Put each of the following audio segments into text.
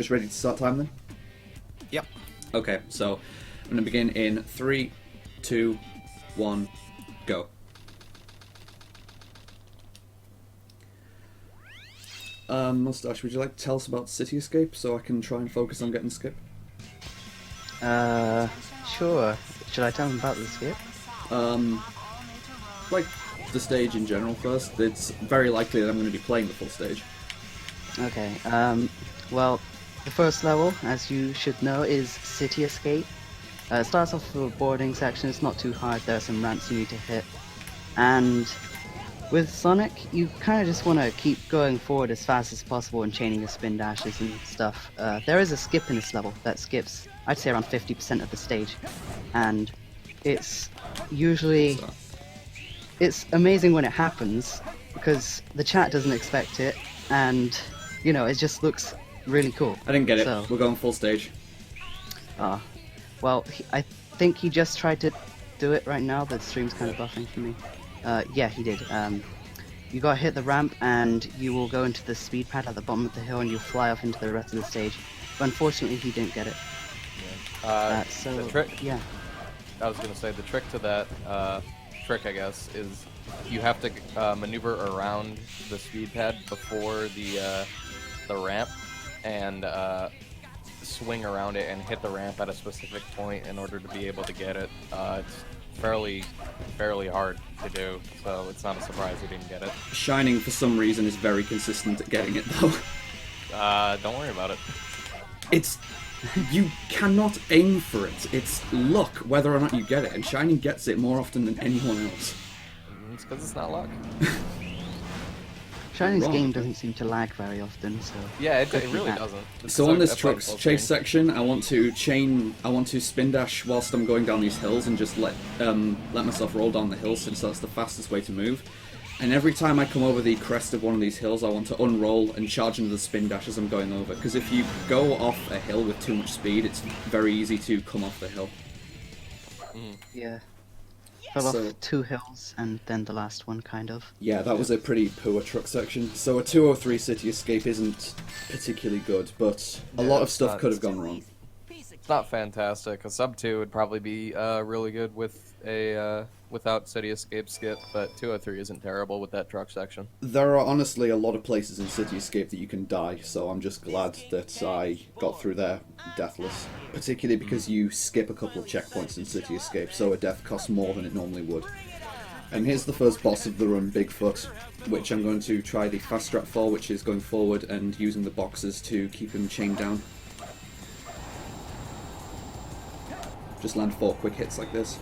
Just ready to start time then? Yep. Okay, so I'm going to begin in 3, 2, 1, go. Mustache, would you like to tell us about City Escape so I can try and focus on getting skip? Sure. Should I tell them about the skip? Like the stage in general first. It's very likely that I'm going to be playing the full stage. Okay, well, the first level, as you should know, is City Escape. It starts off with a boarding section. It's not too hard. There are some ramps you need to hit. And with Sonic, you kind of just want to keep going forward as fast as possible and chaining your spin dashes and stuff. There is a skip in this level that skips, I'd say, around 50% of the stage. And it's usually... It's amazing when it happens, because the chat doesn't expect it, and, you know, it just looks really cool. I didn't get it. So, We're going full stage. well, I think he just tried to do it right now. The stream's kind of buffing for me. Yeah, he did. You gotta hit the ramp, and you will go into the speed pad at the bottom of the hill, and you'll fly off into the rest of the stage. But unfortunately, he didn't get it. Yeah. So, the trick, yeah. I was gonna say the trick to that trick, I guess, is you have to maneuver around the speed pad before the ramp and swing around it and hit the ramp at a specific point in order to be able to get it. It's fairly hard to do, so it's not a surprise you didn't get it. Shining, for some reason, is very consistent at getting it, though. Don't worry about it. It's... You cannot aim for it. It's luck whether or not you get it, and Shining gets it more often than anyone else. It's because it's not luck. Shining's Wrong. game doesn't seem to lag very often, so... Yeah, it really doesn't. So on this That's why it's truck's full chase screen. section, I want to spin dash whilst I'm going down these hills and just let myself roll down the hill, since that's the fastest way to move. And every time I come over the crest of one of these hills, I want to unroll and charge into the spin dash as I'm going over. Because if you go off a hill with too much speed, it's very easy to come off the hill. Yeah. Fell So- off 2 hills, and then the last one, kind of. Yeah, that was a pretty poor truck section. So a 203 City Escape isn't particularly good, but a lot of it's stuff not- could have gone wrong. It's not fantastic. A sub 2 would probably be really good with a without City Escape skip, but 203 isn't terrible with that truck section. There are honestly a lot of places in City Escape that you can die, so I'm just glad that I got through there deathless. Particularly because you skip a couple of checkpoints in City Escape, so a death costs more than it normally would. And here's the first boss of the run, Bigfoot, which I'm going to try the fast strat for, which is going forward and using the boxes to keep him chained down. Just land 4 quick hits like this.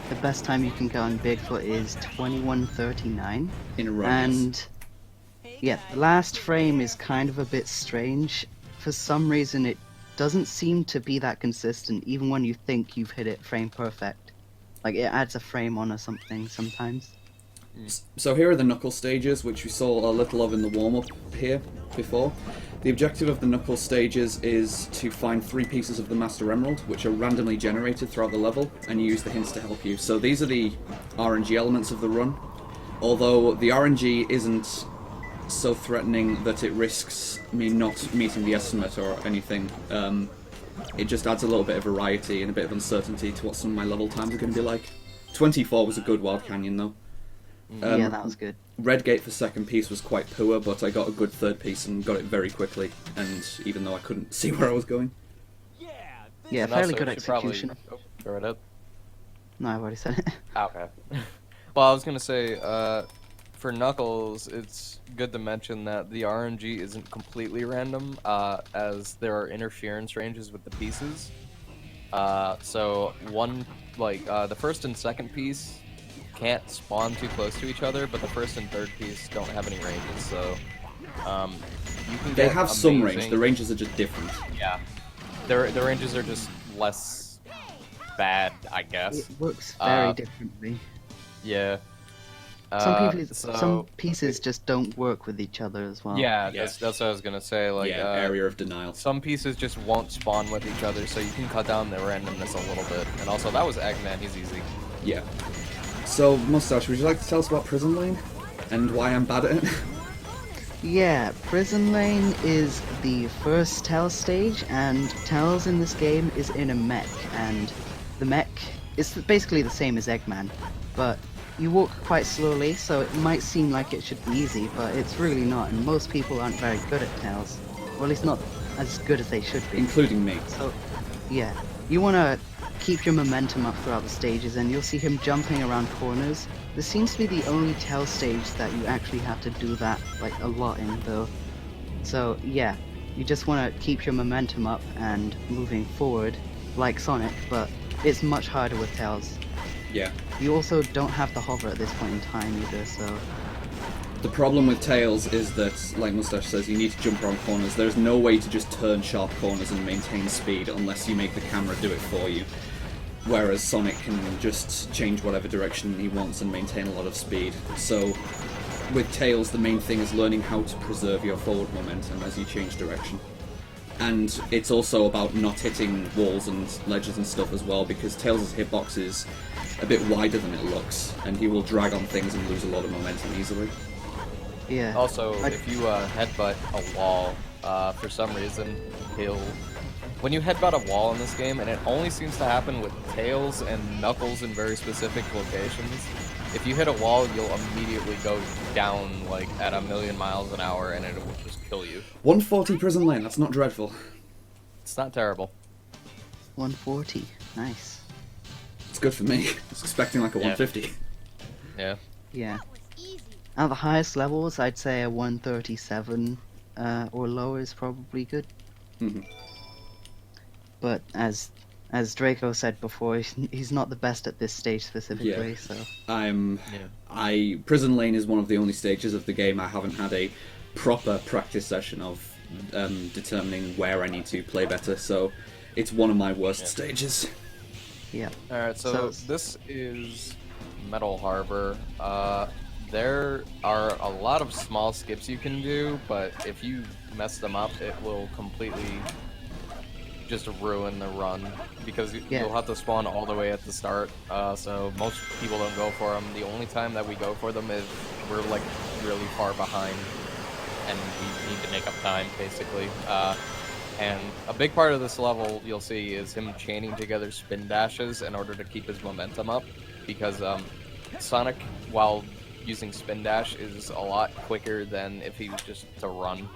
The best time you can go on Bigfoot is 21:39. In a run. And yeah, the last frame is kind of a bit strange. For some reason, it doesn't seem to be that consistent, even when you think you've hit it frame perfect. Like, it adds a frame on or something sometimes. So here are the Knuckles stages, which we saw a little of in the warm-up here before. The objective of the Knuckles stages is to find 3 pieces of the Master Emerald, which are randomly generated throughout the level, and you use the hints to help you. So these are the RNG elements of the run, although the RNG isn't so threatening that it risks me not meeting the estimate or anything. It just adds a little bit of variety and a bit of uncertainty to what some of my level times are going to be like. 24 was a good Wild Canyon, though. Yeah, that was good. Red Gate for second piece was quite poor, but I got a good third piece and got it very quickly, and even though I couldn't see where I was going. Yeah, And fairly also, good you should probably- execution. Go right up. No, I've already said it. Okay. Well, I was gonna say, for Knuckles, it's good to mention that the RNG isn't completely random, as there are interference ranges with the pieces. So the first and second piece can't spawn too close to each other, but the first and third piece don't have any ranges, so you can They get have some range, amazing- the ranges are just different. Yeah. The ranges are just less bad, I guess. It works very Uh, differently. Yeah. Some pieces just don't work with each other as well. Yeah, Yeah. that's what I was gonna say. Like, Yeah, area of denial. some pieces just won't spawn with each other, so you can cut down the randomness a little bit. And also, that was Eggman. He's easy. Yeah. So, Mustache, would you like to tell us about Prison Lane? And why I'm bad at it? Yeah, Prison Lane is the first Tails stage, and Tails in this game is in a mech, and the mech is basically the same as Eggman, but you walk quite slowly, so it might seem like it should be easy, but it's really not, and most people aren't very good at Tails, or at least not as good as they should be. Including me. So, yeah, you want to keep your momentum up throughout the stages, and you'll see him jumping around corners. This seems to be the only Tails stage that you actually have to do that like a lot in, though. So yeah, you just want to keep your momentum up and moving forward, like Sonic, but it's much harder with Tails. Yeah. You also don't have the hover at this point in time either, so... The problem with Tails is that, like Mustache says, you need to jump around corners. There's no way to just turn sharp corners and maintain speed unless you make the camera do it for you. Whereas Sonic can just change whatever direction he wants and maintain a lot of speed. So, with Tails, the main thing is learning how to preserve your forward momentum as you change direction. And it's also about not hitting walls and ledges and stuff as well, because Tails' hitbox is a bit wider than it looks, and he will drag on things and lose a lot of momentum easily. Yeah. Also, if you headbutt a wall, for some reason, when you headbutt a wall in this game, and it only seems to happen with Tails and Knuckles in very specific locations, if you hit a wall, you'll immediately go down, like, at 1,000,000 miles an hour, and it will just kill you. 140 Prison Lane, that's not dreadful. It's not terrible. 140, nice. It's good for me. I was expecting like a 150. Yeah. Yeah. At the highest levels, I'd say a 137 or lower is probably good. Mhm. But as Draco said before, he's not the best at this stage specifically. Yeah. So Prison Lane is one of the only stages of the game I haven't had a proper practice session of determining where I need to play better. So it's one of my worst stages. yeah. Alright, so this is Metal Harbor. There are a lot of small skips you can do, but if you mess them up, it will completely just ruin the run, because you'll have to spawn all the way at the start, so most people don't go for them. The only time that we go for them is we're like really far behind, and we need to make up time, basically. And a big part of this level, you'll see, is him chaining together spin dashes in order to keep his momentum up, because Sonic, while using spin dash, is a lot quicker than if he was just to run.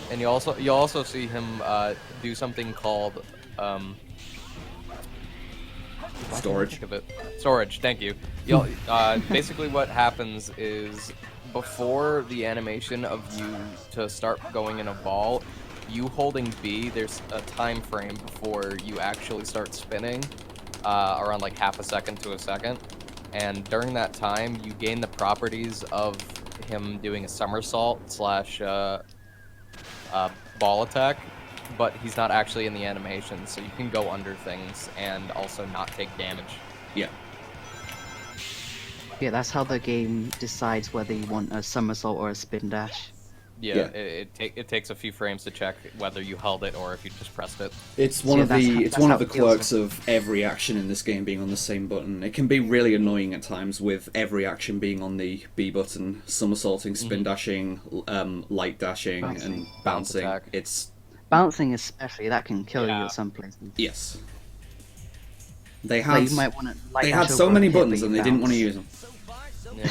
And you'll also see him do something called Storage. Storage. Thank you. Basically, what happens is before the animation of you to start going in a ball, you holding B, there's a time frame before you actually start spinning, around like half a second to a second. And during that time, you gain the properties of him doing a somersault slash ball attack, but he's not actually in the animation, so you can go under things and also not take damage. Yeah. Yeah, that's how the game decides whether you want a somersault or a spin dash. Yeah. It takes a few frames to check whether you held it or if you just pressed it. It's one of the feels. quirks of every action in this game being on the same button. It can be really annoying at times with every action being on the B button, somersaulting, spin dashing, light dashing, and bouncing. Bounce Bouncing especially, that can kill you at some places. Yes. They had you might want to light they dash had so over many a hit, buttons but and you they didn't want to bounce. use them. Yeah.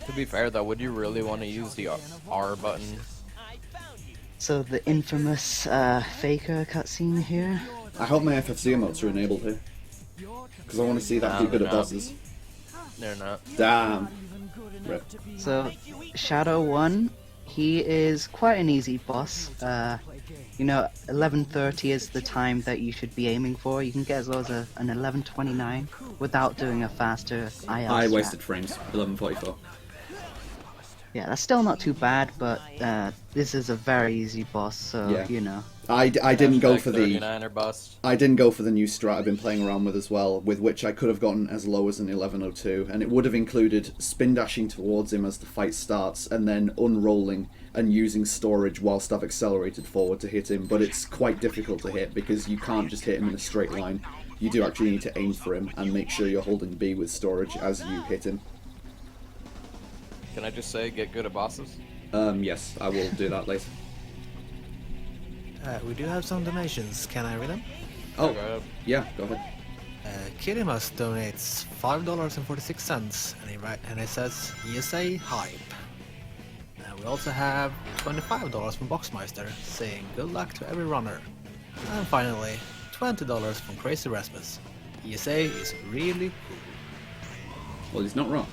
To be fair though, would you really want to use the R button? So the infamous Faker cutscene here. I hope my FFC emotes are enabled here. Because I want to see that be good at bosses. They're not. Damn. Rip. So Shadow 1, he is quite an easy boss. 11:30 is the time that you should be aiming for. You can get as low as an 11:29 without doing a faster IL I strat. wasted frames. 11:44. Yeah, that's still not too bad, but this is a very easy boss, so Yeah. I didn't go for the 39 or bust. I didn't go for the new strat I've been playing around with as well, with which I could have gotten as low as an 11:02, and it would have included spin dashing towards him as the fight starts, and then unrolling and using storage whilst I've accelerated forward to hit him. But it's quite difficult to hit because you can't just hit him in a straight line. You do actually need to aim for him and make sure you're holding B with storage as you hit him. Can I just say, get good at bosses? Yes, I will do that later. We do have some donations. Can I read them? Oh, Go ahead. yeah, go ahead. Kirimas donates $5.46 and it says ESA hype. We also have $25 from Boxmeister saying good luck to every runner. And finally, $20 from Crazy Rasmus. ESA is really cool. Well, he's not wrong.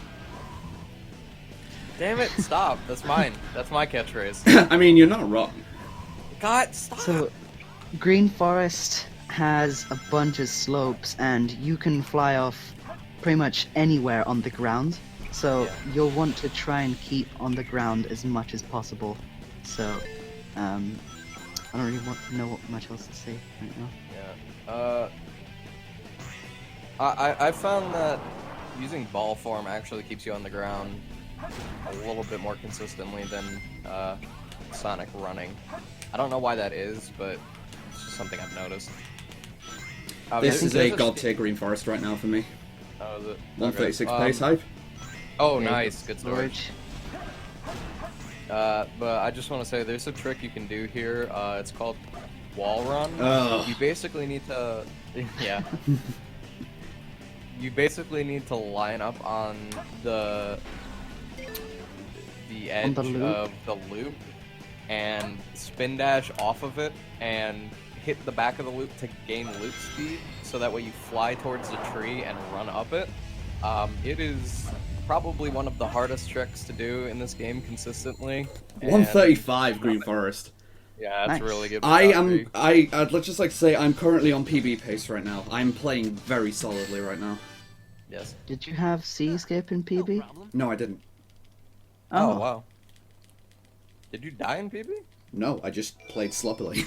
Damn it! Stop. That's mine. That's my catchphrase. I mean, you're not wrong. God, stop. So, Green Forest has a bunch of slopes, and you can fly off pretty much anywhere on the ground. So Yeah. you'll want to try and keep on the ground as much as possible. So, I don't really know what much else to say right now. Yeah. I found that using ball form actually keeps you on the ground a little bit more consistently than Sonic running. I don't know why that is, but it's just something I've noticed. This is a there's god tier Green Forest right now for me. Oh, is it? 136 Okay. pace hype. Oh, Yeah, nice. Good storage. Storage. But I just want to say there's a trick you can do here. It's called wall run. Ugh. You basically need to, yeah. You basically need to line up on the edge the loop? of the loop and spin dash off of it and hit the back of the loop to gain loop speed, so that way you fly towards the tree and run up it. It is probably one of the hardest tricks to do in this game consistently. and- 135 Green Forest. Yeah, it's Nice. really good. I'd just like to say I'm currently on PB pace right now. I'm playing very solidly right now. Yes. Did you have Seascape in PB? No, I didn't. Oh wow. Did you die in PB? No, I just played sloppily.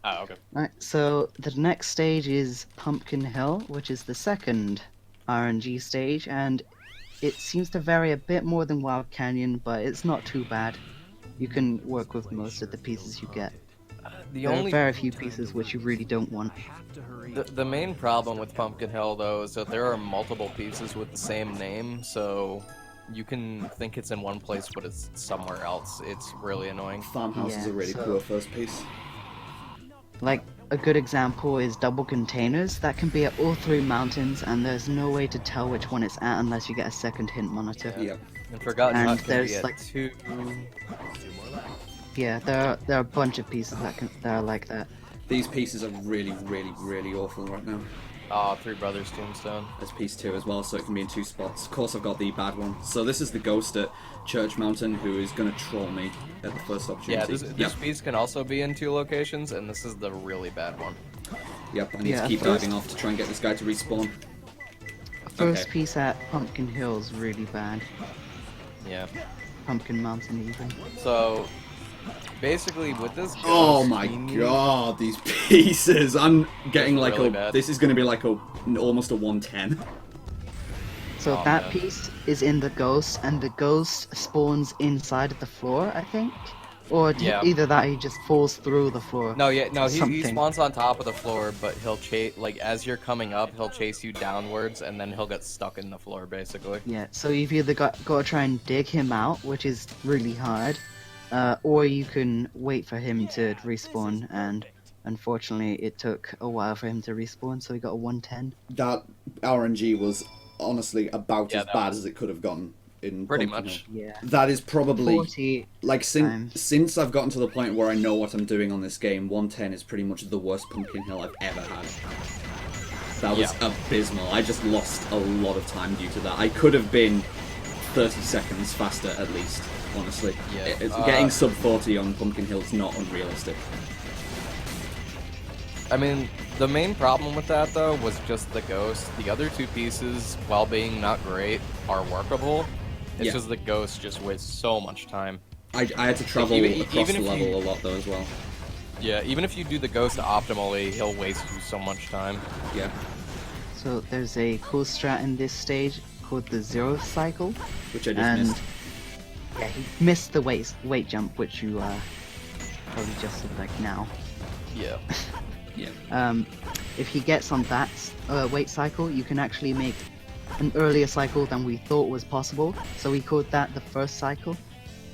Oh, okay. Right, so the next stage is Pumpkin Hill, which is the second RNG stage, and it seems to vary a bit more than Wild Canyon, but it's not too bad. You can work with most of the pieces you get. The There only are very few pieces which you really don't want. the main problem with Pumpkin Hill though is that there are multiple pieces with the same name, so you can think it's in one place but it's somewhere else. It's really annoying. Farmhouse is Yeah, a really so- cool first piece. Like, a good example is double containers. That can be at all three mountains, and there's no way to tell which one it's at unless you get a second hint monitor. Yep. And Forgotten And Hut can there's, be at like- 2. Yeah, there are a bunch of pieces that are like that. These pieces are really, really, really awful right now. Three Brothers Tombstone. There's piece 2 as well, so it can be in 2 spots. Of course, I've got the bad one. So this is the ghost at Church Mountain who is going to troll me at the first opportunity. Yeah, this Yep. piece can also be in 2 locations, and this is the really bad one. Yep, I need Yeah, to keep first- diving off to try and get this guy to respawn. First Okay. piece at Pumpkin Hill is really bad. Yeah. Pumpkin Mountain even. So basically, with this. Oh ghost, my you need- god, these pieces! I'm getting It's like really a. bad. This is going to be like almost a 110. So Oh, that man. piece is in the ghost, and the ghost spawns inside of the floor, I think? Or Yeah. either that or he just falls through the floor. No, yeah, no, he Something. spawns on top of the floor, but he'll chase, like, as you're coming up, he'll chase you downwards, and then he'll get stuck in the floor, basically. Yeah, so you've either got to try and dig him out, which is really hard, or you can wait for him to respawn, and unfortunately it took a while for him to respawn, so he got a 110. That RNG was honestly about Yeah, as that bad was- as it could have gotten in Pretty Pumpkin much. Hill. Yeah. That is probably 40 like times. since I've gotten to the point where I know what I'm doing on this game. 110 is pretty much the worst Pumpkin Hill I've ever had. That was Yeah. abysmal. I just lost a lot of time due to that. I could have been 30 seconds faster at least. Honestly, Yeah, getting sub 40 on Pumpkin Hill is not unrealistic. I mean, the main problem with that, though, was just the ghost. The other 2 pieces, while being not great, are workable. It's Yeah. just the ghost just wastes so much time. I had to travel even across the if level you- a lot though as well. Yeah, even if you do the ghost optimally, he'll waste you so much time. Yeah, So there's a cool strat in this stage called the Zero Cycle, which I just and missed. yeah, he missed the weight jump, which you probably just did like now. Yeah. Yeah. If he gets on that weight cycle, you can actually make an earlier cycle than we thought was possible, so we called that the first cycle.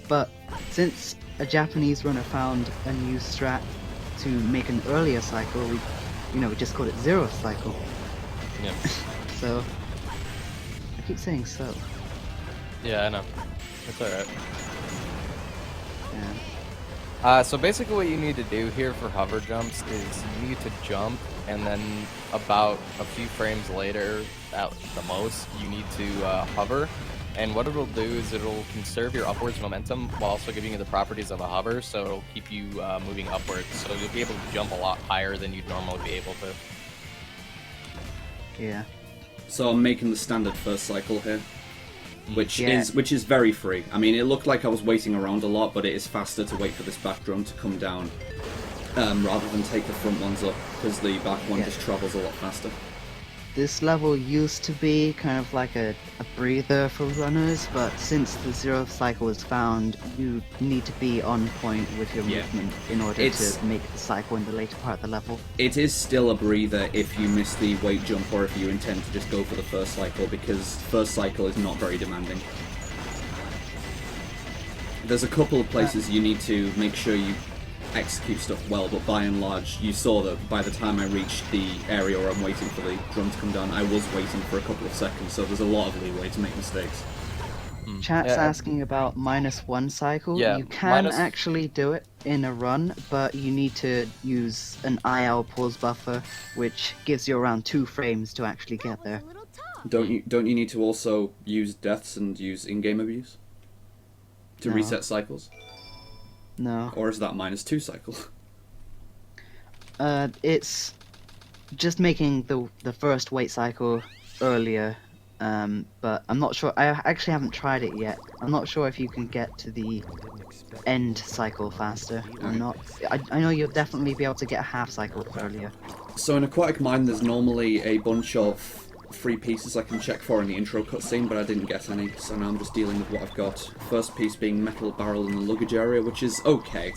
But since a Japanese runner found a new strat to make an earlier cycle, we just called it 0th cycle. Yeah. So I keep saying so. Yeah, I know. It's alright. Yeah. So basically what you need to do here for hover jumps is you need to jump, and then about a few frames later, at the most, you need to hover. And what it'll do is it'll conserve your upwards momentum while also giving you the properties of a hover, so it'll keep you moving upwards. So you'll be able to jump a lot higher than you'd normally be able to. Yeah. So I'm making the standard first cycle here, which Yeah. is very free. I mean, it looked like I was waiting around a lot, but it is faster to wait for this back drum to come down rather than take the front ones up, because the back one Yeah. just travels a lot faster. This level used to be kind of like a breather for runners, but since the 0th cycle was found, you need to be on point with your Yeah. movement in order It's- to make the cycle in the later part of the level. It is still a breather if you miss the weight jump or if you intend to just go for the first cycle, because first cycle is not very demanding. There's a couple of places you need to make sure you execute stuff well, but by and large, you saw that by the time I reached the area where I'm waiting for the drum to come down, I was waiting for a couple of seconds, so there's a lot of leeway to make mistakes. Chat's Yeah, asking about -1 cycle. Yeah, You can minus- actually do it in a run, but you need to use an IL pause buffer, which gives you around 2 frames to actually get there. Don't you need to also use deaths and use in-game abuse to No. reset cycles? No. Or is that -2 cycle? It's just making the first weight cycle earlier, but I'm not sure. I actually haven't tried it yet. I'm not sure if you can get to the end cycle faster or not. I know you'll definitely be able to get a half cycle earlier. So in Aquatic Mine, there's normally a bunch of free pieces I can check for in the intro cutscene, but I didn't get any, so now I'm just dealing with what I've got. First piece being metal barrel in the luggage area, which is okay.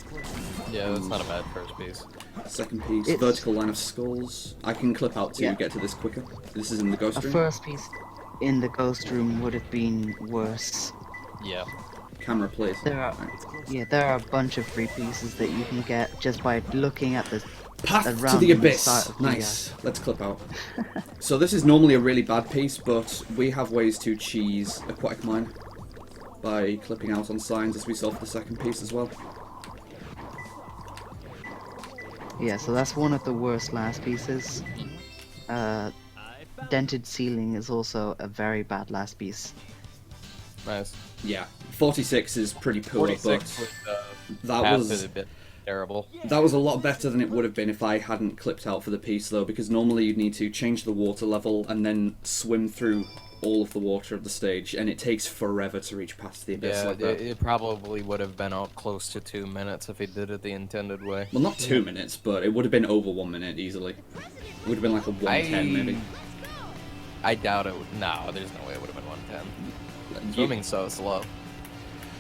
Yeah, that's not a bad first piece. Second piece, It's- vertical line of skulls. I can clip out to Yeah. get to this quicker. This is in the ghost A room. first piece in the ghost room would have been worse. Yeah. Camera, please. There are a bunch of free pieces that you can get just by looking at the Path to around the the abyss. start of the, Nice. Let's clip out. So this is normally a really bad piece, but we have ways to cheese Aquatic Mine by clipping out on signs, as we saw for the second piece as well. Yeah, so that's one of the worst last pieces. Dented ceiling is also a very bad last piece. Nice. Yeah, 46 is pretty poor, 46 but was that half was a bit terrible. that was a lot better than it would have been if I hadn't clipped out for the piece, though, because normally you'd need to change the water level and then swim through all of the water of the stage, and it takes forever to reach past the abyss Yeah, like that. it probably would have been out close to 2 minutes if he did it the intended way. Well, not 2 minutes, but it would have been over 1 minute easily. It would have been like a 1:10 maybe. I doubt it would. No, there's no way it would have been 1:10. Swimming's so slow.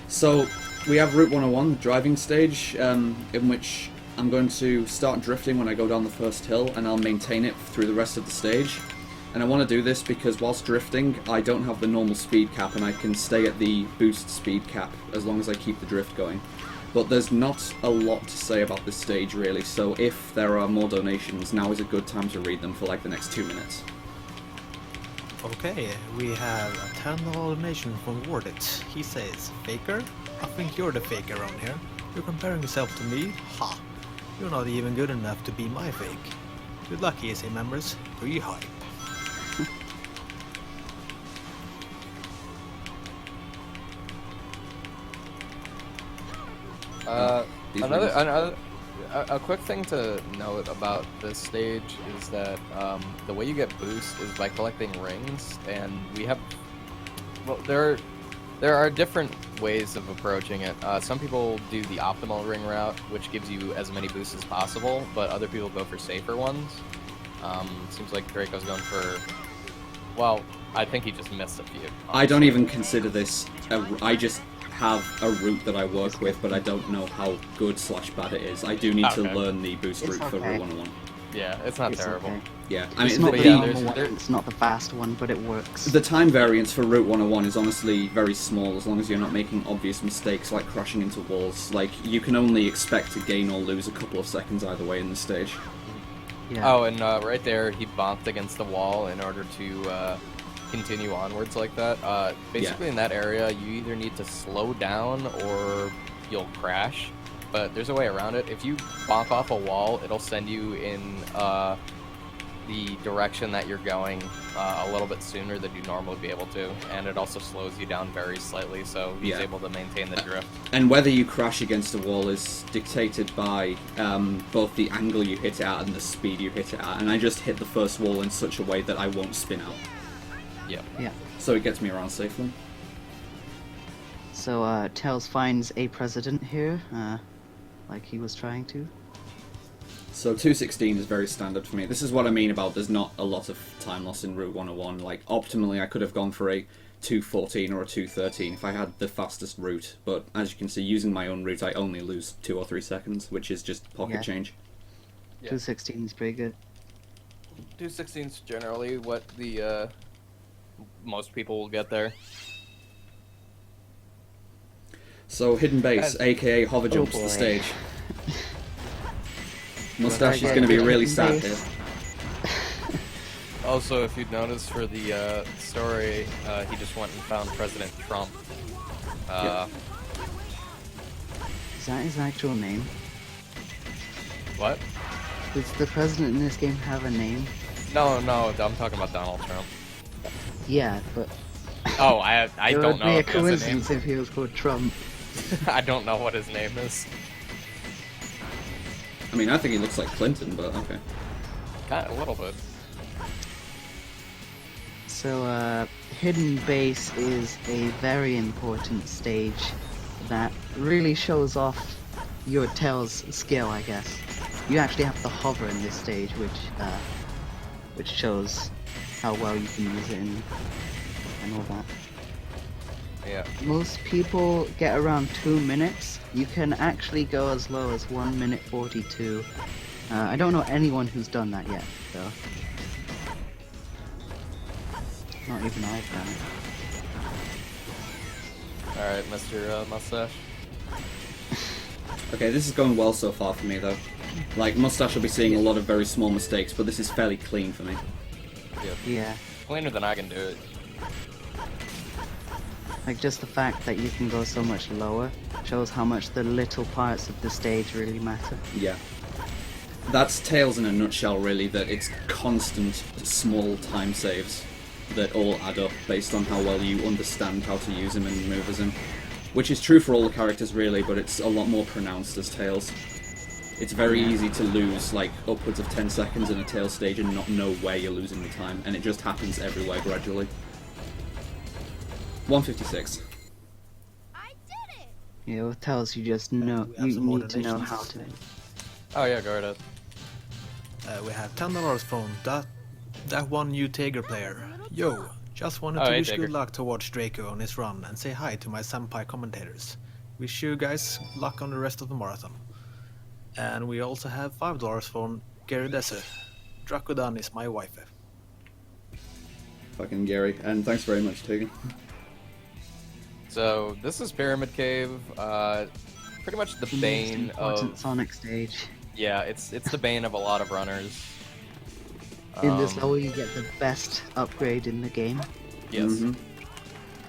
So, we have Route 101, the driving stage, in which I'm going to start drifting when I go down the first hill, and I'll maintain it through the rest of the stage. And I want to do this because whilst drifting, I don't have the normal speed cap, and I can stay at the boost speed cap as long as I keep the drift going. But there's not a lot to say about this stage, really, so if there are more donations, now is a good time to read them for like the next 2 minutes. Okay, we have a $10 donation from Wardit. He says, Faker? I think you're the faker around here. You're comparing yourself to me? Ha! You're not even good enough to be my fake. Good luck, ESA members. Pre-hype. These Another, rings. another, a quick thing to note about this stage is that the way you get boost is by collecting rings, and we have, well, there are different ways of approaching it. Some people do the optimal ring route, which gives you as many boosts as possible, but other people go for safer ones. Seems like Draco's going for, well, I think he just missed a few. I don't even consider this, I just have a route that I work with, but I don't know how good/bad it is. I do need to Okay. learn the boost It's route for okay. Route 101. Yeah, it's not It's terrible. okay. Yeah, I It's mean, not but the yeah, normal there's- one, there- it's not the fast one, but it works. the time variance for Route 101 is honestly very small as long as you're not making obvious mistakes like crashing into walls. Like, you can only expect to gain or lose a couple of seconds either way in this stage. Yeah. Oh, and right there, he bumped against the wall in order to continue onwards like that. Basically, in that area, you either need to slow down or you'll crash. But there's a way around it. If you bonk off a wall, it'll send you in the direction that you're going a little bit sooner than you normally be able to, and it also slows you down very slightly, so he's Yeah. able to maintain the drift. And whether you crash against a wall is dictated by both the angle you hit it at and the speed you hit it at, and I just hit the first wall in such a way that I won't spin out. Yeah. Yeah. So it gets me around safely. So, Tails finds a president here, like he was trying to. So 216 is very standard for me. This is what I mean about there's not a lot of time loss in Route 101. Like, optimally I could have gone for a 214 or a 213 if I had the fastest route, but as you can see, using my own route I only lose 2 or 3 seconds, which is just pocket Yeah. change. Yeah. 216 is pretty good. 216 is generally what the most people will get there. So Hidden Base, aka hover jumps boy. the stage. Mustache is Okay, going to be Hidden really sad Base. here. Also, if you'd noticed for the story, he just went and found President Trump. Is that his actual name? What? Does the president in this game have a name? No, I'm talking about Donald Trump. Yeah, but Oh, I it don't would know be a if he has a name. coincidence if he was called Trump. I don't know what his name is. I mean, I think he looks like Clinton, but okay. Kind of a little bit. So, Hidden Base is a very important stage that really shows off your Tails skill, I guess. You actually have to hover in this stage, which shows how well you can use it and all that. Yeah. Most people get around 2 minutes. You can actually go as low as 1 minute 42. I don't know anyone who's done that yet, though. Not even I've done it. Alright, Mr. Mustache. Okay, this is going well so far for me, though. Like, Mustache will be seeing a lot of very small mistakes, but this is fairly clean for me. Yeah. Cleaner than I can do it. Like, just the fact that you can go so much lower shows how much the little parts of the stage really matter. Yeah. That's Tails in a nutshell, really, that it's constant, small time saves that all add up based on how well you understand how to use him and move as him. Which is true for all the characters, really, but it's a lot more pronounced as Tails. It's very easy to lose, like, upwards of 10 seconds in a Tails stage and not know where you're losing the time, and it just happens everywhere gradually. 156. I did it! You know, with Tails, you just know, we have you some more need to know donations. how to. Oh yeah, go right ahead. We have $10 from that one new Tiger player. Yo, just wanted Oh, to hey, wish Tiger. good luck towards Draco on his run and say hi to my senpai commentators. Wish you guys luck on the rest of the marathon. And we also have $5 from Gary Desser. Dracodan is my wife. Fucking Gary, and thanks very much, Tegan. So this is Pyramid Cave. Pretty much the The most bane important of Sonic stage. yeah. It's the bane of a lot of runners. In this Um, level, you get the best upgrade in the game. Yes. Mhm.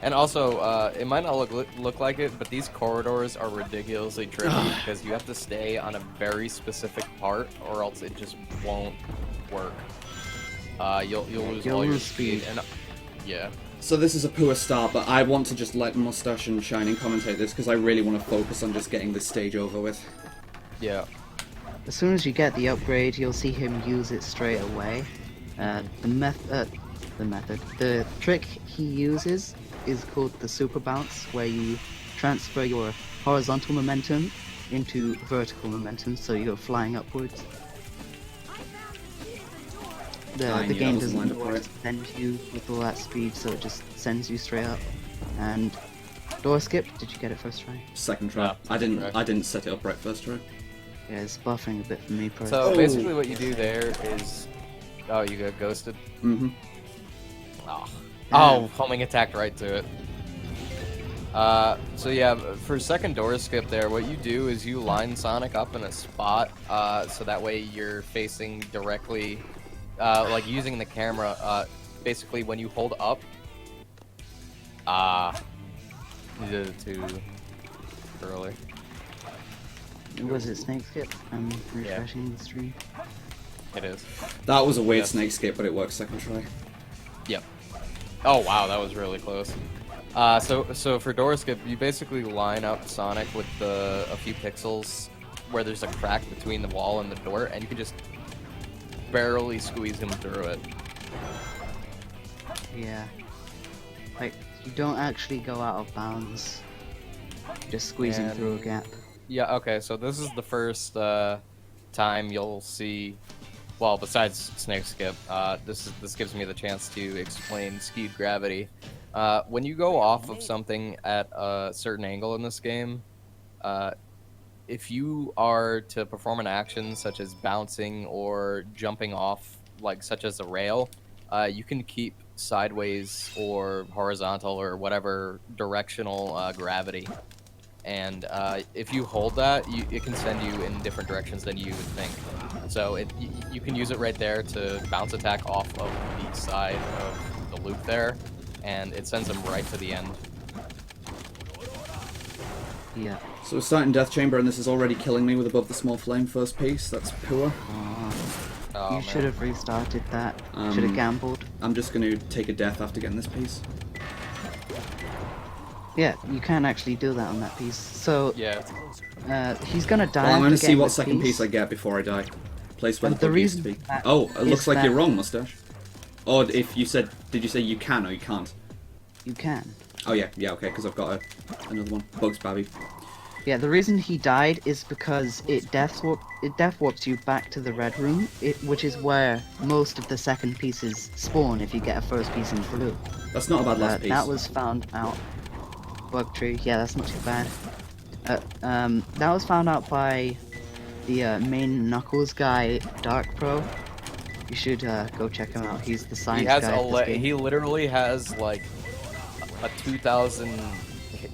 And also, it might not look like it, but these corridors are ridiculously tricky because you have to stay on a very specific part, or else it just won't work. You'll lose You'll all your lose speed. speed. And yeah, So this is a poor start, but I want to just let Mustache and Shining commentate this because I really want to focus on just getting this stage over with. yeah. As soon as you get the upgrade, you'll see him use it straight away. The trick he uses is called the super bounce, where you transfer your horizontal momentum into vertical momentum, so you go flying upwards. I The knew game that wasn't lined doesn't up always right. send you with all that speed, so it just sends you straight up. And door skip, did you get it first try? Second try. No, I didn't. try. I didn't set it up right first try. Yeah, it's buffering a bit for me personally. So Oh. basically, what you do there is, oh, you got ghosted. Mm-hmm. Oh, homing attacked right to it. So yeah, for second door skip there, what you do is you line Sonic up in a spot, so that way you're facing directly, like using the camera, basically when you hold up, you did it too early. Was it snake skip? I'm refreshing the stream. It is. That was a weird Yes. snake skip, but it worked second try. Yep. Oh wow, that was really close. So for door skip, you basically line up Sonic with a few pixels where there's a crack between the wall and the door, and you can just barely squeeze him through it. Yeah. Like, you don't actually go out of bounds. Just squeezing And- through a gap. Yeah. Okay. So this is the first time you'll see. Well, besides snake skip, this gives me the chance to explain skewed gravity. When you go off of something at a certain angle in this game, if you are to perform an action such as bouncing or jumping off, like such as a rail, you can keep sideways or horizontal or whatever directional gravity. And if you hold that, it can send you in different directions than you would think. So you can use it right there to bounce attack off of the side of the loop there, and it sends them right to the end. Yeah. So we're starting Death Chamber, and this is already killing me with above the small flame first piece. That's poor. Oh, You man. should have restarted that. Should have gambled. I'm just going to take a death after getting this piece. Yeah, you can actually do that on that piece. So, Yeah. he's gonna die. Well, I'm going to after see getting what this second piece I get before I die. Place where And the the bug used to reason be. that Oh, it looks is like that- you're wrong, Mustache. Or if you said, did you say you can or you can't? You can. Oh yeah, okay, because I've got another one. Bugs Babby. Yeah, the reason he died is because it death warps you back to the red room, which is where most of the second pieces spawn if you get a first piece in blue. That's not a bad last piece. That was found out. Bug tree, yeah, that's not too bad. That was found out by the main Knuckles guy, Dark Pro. You should go check him out. He's the science He has guy. of this game. he literally has like a 2,000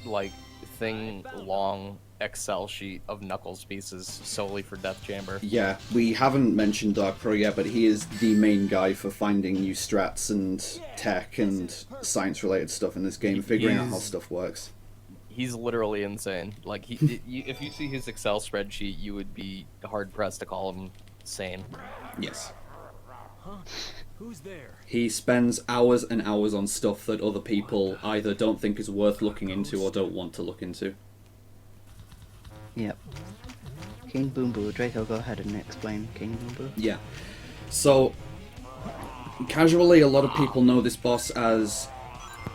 like thing long Excel sheet of Knuckles pieces solely for Death Chamber. Yeah, we haven't mentioned Dark Pro yet, but he is the main guy for finding new strats and tech and science-related stuff in this game, figuring out how He's- stuff works. He's literally insane. Like if you see his Excel spreadsheet, you would be hard pressed to call him sane. Yes. Who's there? He spends hours and hours on stuff that other people either don't think is worth looking into or don't want to look into. Yep. King Boom Boo. Draco, go ahead and explain King Boom Boo. Yeah. So, casually, a lot of people know this boss as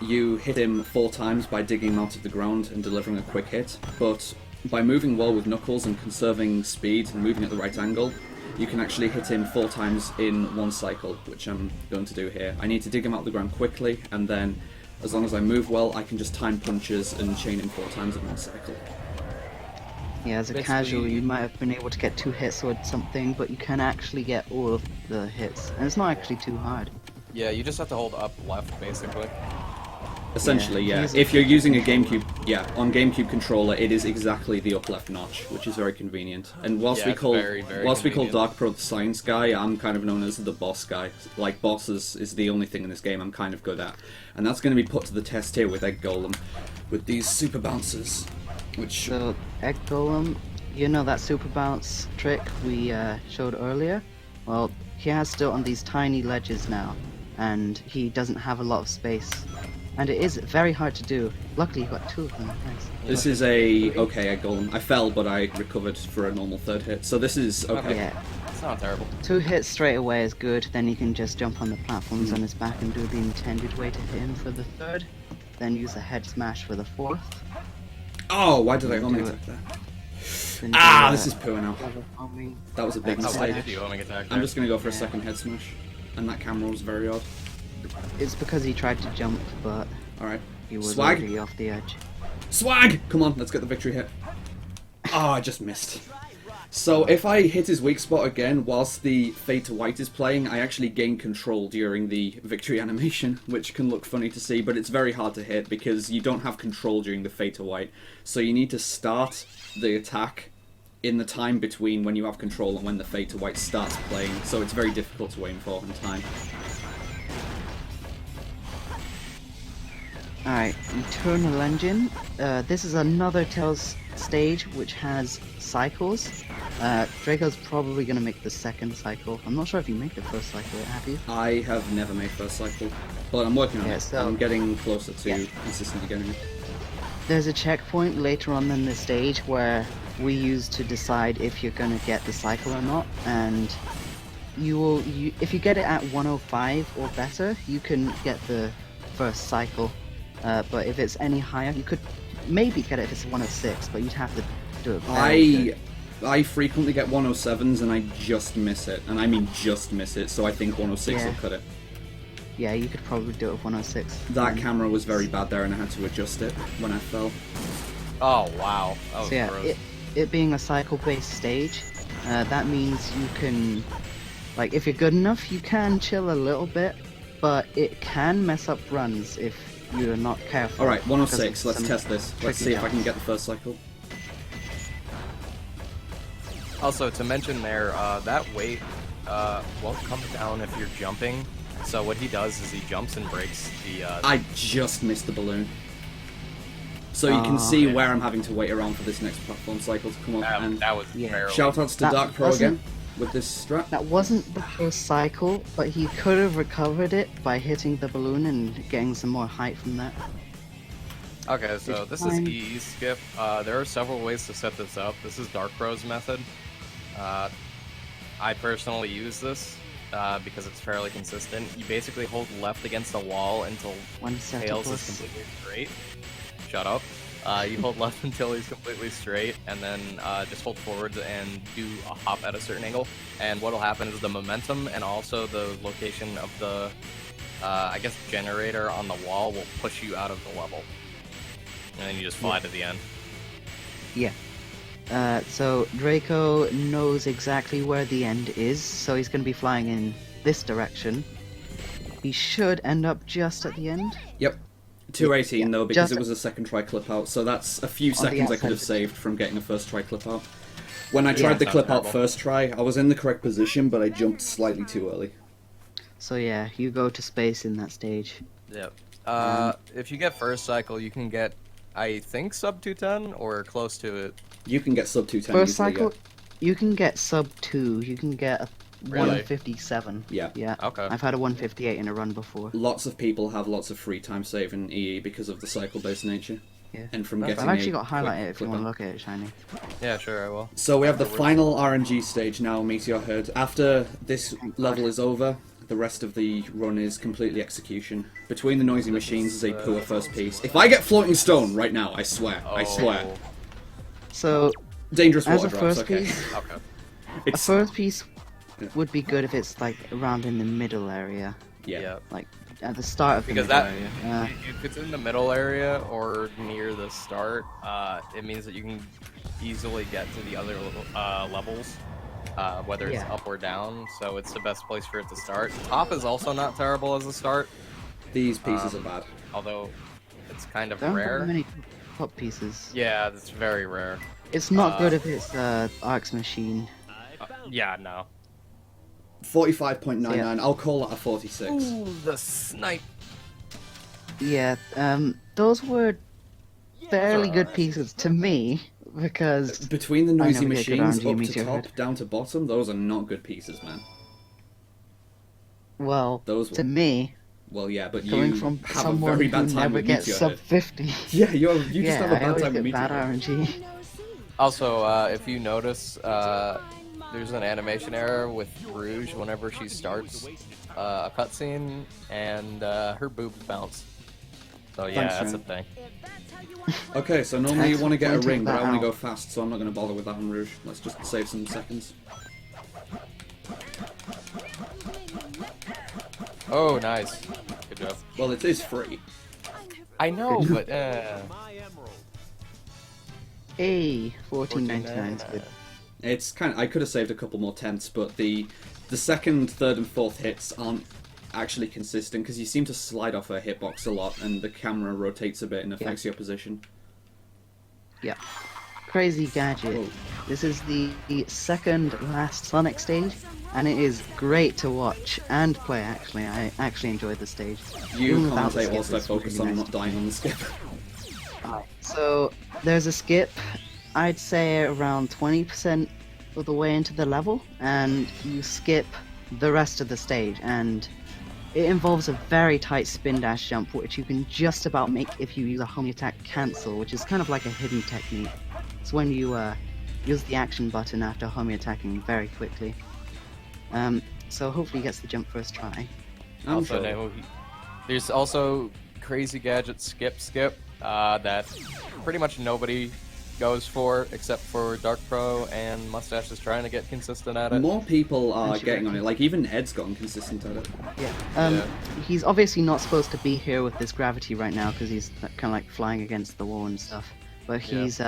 you hit him 4 times by digging him out of the ground and delivering a quick hit, but by moving well with Knuckles and conserving speed and moving at the right angle, you can actually hit him 4 times in one cycle, which I'm going to do here. I need to dig him out of the ground quickly, and then, as long as I move well, I can just time punches and chain him 4 times in one cycle. Yeah, as a Basically- casual, you might have been able to get 2 hits or something, but you can actually get all of the hits, and it's not actually too hard. Yeah, you just have to hold up left basically. Essentially, Yeah, yeah. he's- If you're using a GameCube, on GameCube controller, it is exactly the up left notch, which is very convenient. And whilst Yeah, we it's call very, very whilst we call convenient. Dark Pro the science guy, I'm kind of known as the boss guy. Like bosses is the only thing in this game I'm kind of good at, and that's going to be put to the test here with Egg Golem, with these super bouncers, which So, Egg Golem, you know that super bounce trick we showed earlier? Well, he has to do it on these tiny ledges now, and he doesn't have a lot of space. And it is very hard to do. Luckily, you got 2 of them. Nice. this is a okay Egg Golem. I fell, but I recovered for a normal 3rd hit. So this is okay. Yeah, It's not terrible. 2 hits straight away is good. Then you can just jump on the platforms on his back and do the intended way to hit him for the 3rd. Then use a head smash for the 4th. Oh, why did I Do only it. attack that? Then Ah, do, this is poor now. double homing. That was a big Oh, Oh, why mistake. did you homing attack I'm there? just gonna go for a Yeah. second head smash, and that camera was very odd. It's because he tried to jump, but All right. he was Swag. already off the edge. Swag! Come on, let's get the victory hit. Oh, I just missed. So if I hit his weak spot again whilst the fade to white is playing, I actually gain control during the victory animation, which can look funny to see, but it's very hard to hit because you don't have control during the fade to white. So you need to start the attack in the time between when you have control and when the fade to white starts playing, so it's very difficult to aim for in time. Alright, Eternal Engine. This is another Tails stage which has cycles. Draco's probably going to make the second cycle. I'm not sure if you make the first cycle, have you? I have never made first cycle, but I'm working on Yeah, it. so- I'm getting closer to Yeah. consistently getting it. There's a checkpoint later on in the stage where we use to decide if you're going to get the cycle or not, and if you get it at 105 or better, you can get the first cycle. But if it's any higher, you could maybe get it if it's 106, but you'd have to do it very good. I frequently get 107s and I just miss it, and I mean just miss it, so I think 106 will Yeah. cut it. Yeah, you could probably do it with 106. That camera was very bad there and I had to adjust it when I fell. Oh wow, that was So yeah, gross. it being a cycle-based stage, that means you can, like, if you're good enough, you can chill a little bit, but it can mess up runs if you're not careful. Alright, because 106, of let's some test this. Let's tricky see if I can jumps. get the first cycle. Also, to mention there, that weight won't come down if you're jumping. So what he does is he jumps and breaks the. I just missed the balloon. So you can see okay. where I'm having to wait around for this next platform cycle to come up. And that was Yeah. barely. shoutouts to That Dark Pro wasn't- again with this strat. That wasn't the first cycle, but he could have recovered it by hitting the balloon and getting some more height from that. Okay, so It's this fine. is EE skip. There are several ways to set this up. This is Dark Pro's method. I personally use this because it's fairly consistent. You basically hold left against the wall until One set Tails is plus. completely straight. Shut up. You hold left until he's completely straight, and then just hold forward and do a hop at a certain angle. And what'll happen is the momentum and also the location of the, I guess, generator on the wall will push you out of the level. And then you just fly to the end. Yeah. So Draco knows exactly where the end is, so he's going to be flying in this direction. He should end up just at the end. Yep. 218 Yeah, though, because just- it was a second try clip out, so that's a few the seconds I could have outside. saved from getting a first try clip out. When I Yeah, tried the sounds clip out terrible. first try, I was in the correct position, but I jumped slightly too early. So yeah, you go to space in that stage. Yep. If you get first cycle, you can get, I think, sub 210 or close to it. You can get sub 210 First easily, cycle, you can get sub 2, you can get a Really? 157. Yeah. Yeah. Okay. I've had a 158 in a run before. Lots of people have lots of free time save in EE because of the cycle-based nature. Yeah. And from I've getting actually a got highlight quick it if you clip want to out. look at it, Shiny. Yeah, sure, I will. So we have the final RNG stage now, Meteor Herd. After this level is over, the rest of the run is completely execution. Between the noisy machines is a poor first piece. If I get floating stone right now, I swear, I swear. Oh, So, Dangerous as water a drops, first okay. piece, okay. a It's, first piece Yeah. would be good if it's like around in the middle area, yeah. like at the start of the Because middle that, area. if it's in the middle area or near the start, it means that you can easily get to the other levels, whether it's Yeah. up or down. So it's the best place for it to start. Top is also not terrible as a start, These pieces are bad. although it's kind of There aren't rare. that many top pieces. Yeah, it's very rare. It's not good if it's Ark's machine. Yeah, no. 45.99, I'll call that a 46. Ooh, the snipe. Yeah, those were fairly good alright. pieces to me, because Between the I noisy never get good machines, RNG up to Meteor top, Herd. down to bottom, those are not good pieces, man. well, Those to were- me, Well, yeah, but coming you from have a someone very who bad time never with gets Meteor sub Herd. 50. Yeah, you just yeah, have a I bad always time with get Meteor bad Herd. RNG. Also, if you notice, there's an animation error with Rouge whenever she starts a cutscene, and her boobs bounce. So yeah, Thanks, that's a Ryan. thing. Okay, so normally you want to get a Excellent ring, but I pointing want to that go fast, so I'm not going to bother with that on Rouge. Let's just save some seconds. Oh, nice. Good job. Well, it is free. I know, but My emerald. Hey, 14.99 is good. It's kind of, I could have saved a couple more tenths, but the second, third, and fourth hits aren't actually consistent because you seem to slide off her hitbox a lot, and the camera rotates a bit and affects your position. Yeah. Crazy Gadget. Whoa. This is the second last Sonic stage, and it is great to watch and play, actually. I actually enjoyed the stage. You Even without the commentate skip, whilst I it's focus really on nice. not dying on the skip. So, there's a skip, I'd say around 20% of the way into the level, and you skip the rest of the stage, and it involves a very tight spin dash jump, which you can just about make if you use a homing attack cancel, which is kind of like a hidden technique. It's when you use the action button after homing attacking very quickly. So hopefully he gets the jump first try. I'm Also, sure. no, there's also Crazy Gadget skip that pretty much nobody goes for except for Dark Pro and Mustache is trying to get consistent at it. More people are Actually, getting on it. Like, even Ed's gotten consistent at it. Yeah. Yeah. He's obviously not supposed to be here with this gravity right now because he's kind of like flying against the wall and stuff. But he's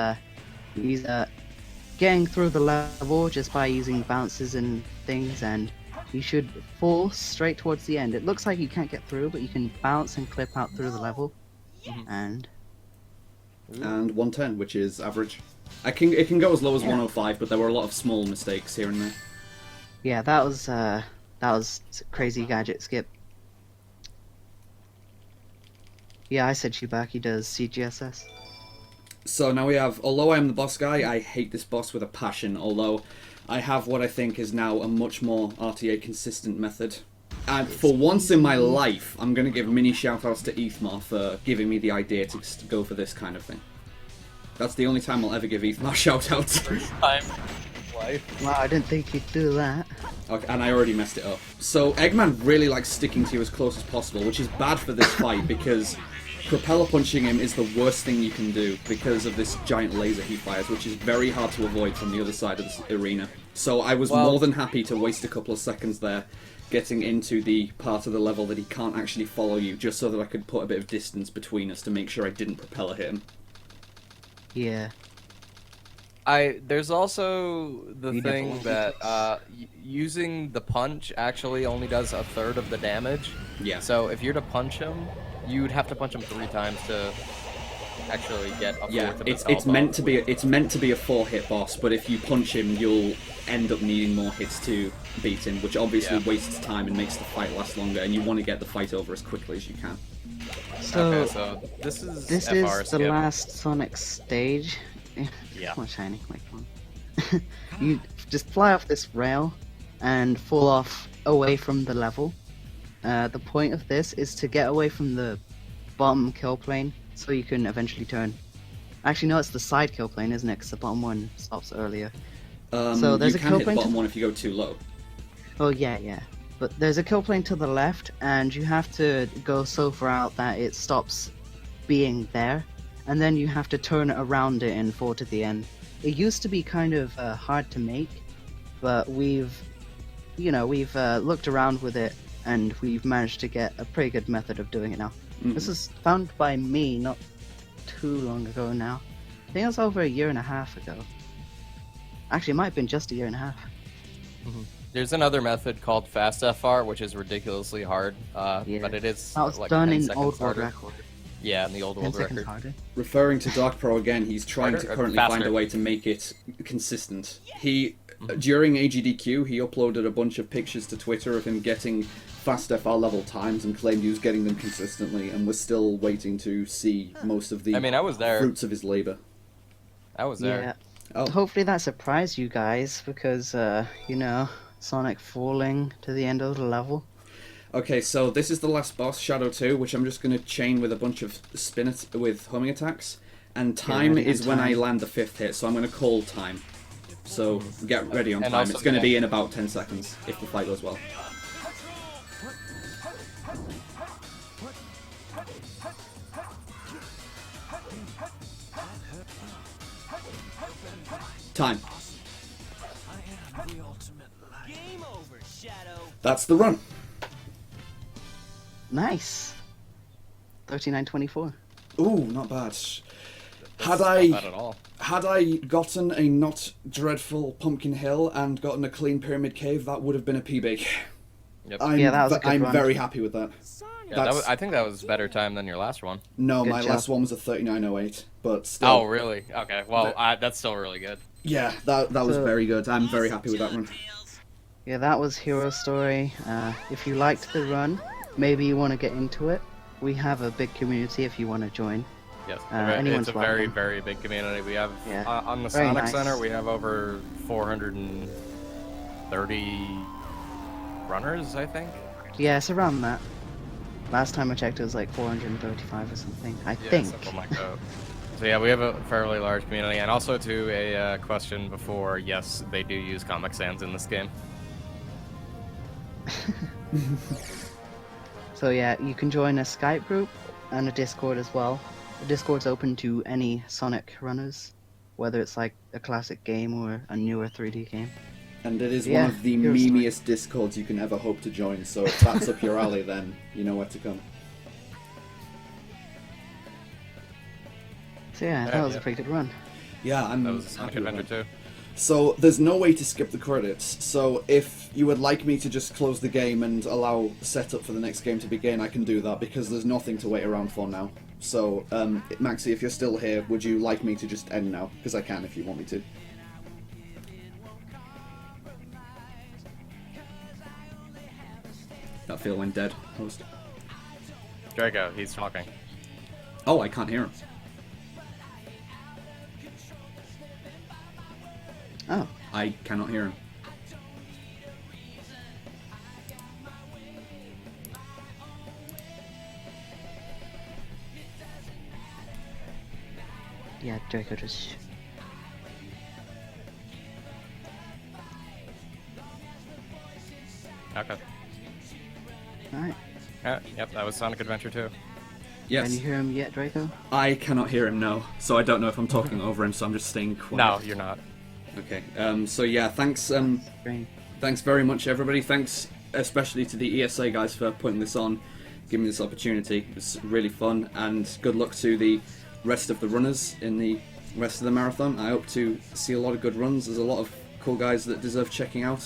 getting through the level just by using bounces and things, and you should fall straight towards the end. It looks like you can't get through, but you can bounce and clip out through the level. And And 110, which is average. It can go as low as 105, but there were a lot of small mistakes here and there. yeah, that was Crazy Gadget skip. Yeah, I said Shibaki does CGSS. So now we have, although I am the boss guy, I hate this boss with a passion, although I have what I think is now a much more RTA consistent method. And for once in my life, I'm going to give mini shoutouts to Ethmar for giving me the idea to go for this kind of thing. That's the only time I'll ever give Ethmar shoutouts. Time life. Wow, I didn't think you'd do that. Okay, and I already messed it up. So Eggman really likes sticking to you as close as possible, which is bad for this fight because propeller punching him is the worst thing you can do because of this giant laser he fires, which is very hard to avoid from the other side of the arena. So I was more than happy to waste a couple of seconds there getting into the part of the level that he can't actually follow you, just so that I could put a bit of distance between us to make sure I didn't propeller hit him. Yeah. There's also the You never thing want that using the punch actually only does a third of the damage. Yeah. So if you're to punch him, you'd have to punch him 3 times to actually get a Yeah, fourth of his it's health meant off. to be it's meant to be a 4-hit boss, but if you punch him, you'll end up needing more hits to beat him, which obviously wastes time and makes the fight last longer. And you want to get the fight over as quickly as you can. So, Okay, so this is this FR is the skip. last Sonic stage. Yeah. Come on, Shiny, wait, come on. You just fly off this rail and fall off away from the level. The point of this is to get away from the bottom kill plane so you can eventually turn. Actually, no, it's the side kill plane, isn't it? Because the bottom one stops earlier. So there's you a can kill hit the plane bottom to- one if you go too low. Oh, yeah. But there's a kill plane to the left, and you have to go so far out that it stops being there, and then you have to turn around it and fall to the end. It used to be kind of hard to make, but we've looked around with it, and we've managed to get a pretty good method of doing it now. This was found by me not too long ago now. I think it was over a year and a half ago. Actually, it might have been just a year and a half. There's another method called Fast FR, which is ridiculously hard, Yeah. but it is That was like done 10 in seconds Old World harder. Record. Yeah, in the Old 10 World seconds Record. harder. Referring to Dark Pro again, he's trying to Harder or currently find faster? a way to make it consistent. He, during AGDQ, he uploaded a bunch of pictures to Twitter of him getting fast FR level times and claimed he was getting them consistently, and we're still waiting to see most of the I mean, I was there. fruits of his labor. I was there. Yeah. Oh. Hopefully that surprised you guys because, Sonic falling to the end of the level. Okay, so this is the last boss, Shadow 2, which I'm just going to chain with a bunch of with homing attacks. And time ready on is when I time. land the 5th hit, so I'm going to call time. So get ready on And time. also It's going to gonna- be in about 10 seconds, if the fight goes well. Time. Game over, Shadow. That's the run. Nice. 39-24. Ooh, not bad. Had That's I not bad at all. had I gotten a not dreadful Pumpkin Hill and gotten a clean Pyramid Cave, that would have been a PB. Yep. Yeah, that was a good I'm run. very happy with that. Yeah, That's- I think that was better time than your last one. No, Good my job. last one was a 39.08, but still. Oh, really? Okay. Well, that's still really good. Yeah, that was So- very good. I'm very happy with that run. Yeah, that was Hero Story. If you liked the run, maybe you want to get into it. We have a big community if you want to join. Yes. Anyone's It's a very, welcome. very big community. We have Yeah. on the Very Sonic nice. Center. We have over 430 runners, I think. Yeah, it's around that. Last time I checked, it was like 435 or something. I Yeah, think. something like that. So yeah, we have a fairly large community, and also to a question before, yes, they do use Comic Sans in this game. So yeah, you can join a Skype group and a Discord as well. The Discord's open to any Sonic runners, whether it's like a classic game or a newer 3D game. And it is Yeah, one of the Hero Story. memeiest discords you can ever hope to join, so if that's up your alley, then you know where to come. So yeah, Yeah, that was yeah. a pretty good run. Yeah, I'm That was a Sonic happy with Adventure that. too. So there's no way to skip the credits. So if you would like me to just close the game and allow setup for the next game to begin, I can do that because there's nothing to wait around for now. So Maxi, if you're still here, would you like me to just end now? Because I can if you want me to. That feel went dead. Host. Draco, he's talking. Oh, I can't hear him. Oh, I cannot hear him. yeah, Draco just... Okay. Alright. Yep, that was Sonic Adventure 2. Yes. Can you hear him yet, Draco? I cannot hear him, no. So I don't know if I'm talking over him, so I'm just staying quiet. No, you're not. Okay. So yeah, thanks. Great. Thanks very much, everybody. Thanks especially to the ESA guys for putting this on, giving me this opportunity. It was really fun, and good luck to the rest of the runners in the rest of the marathon. I hope to see a lot of good runs. There's a lot of cool guys that deserve checking out.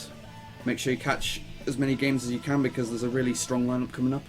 Make sure you catch as many games as you can because there's a really strong lineup coming up.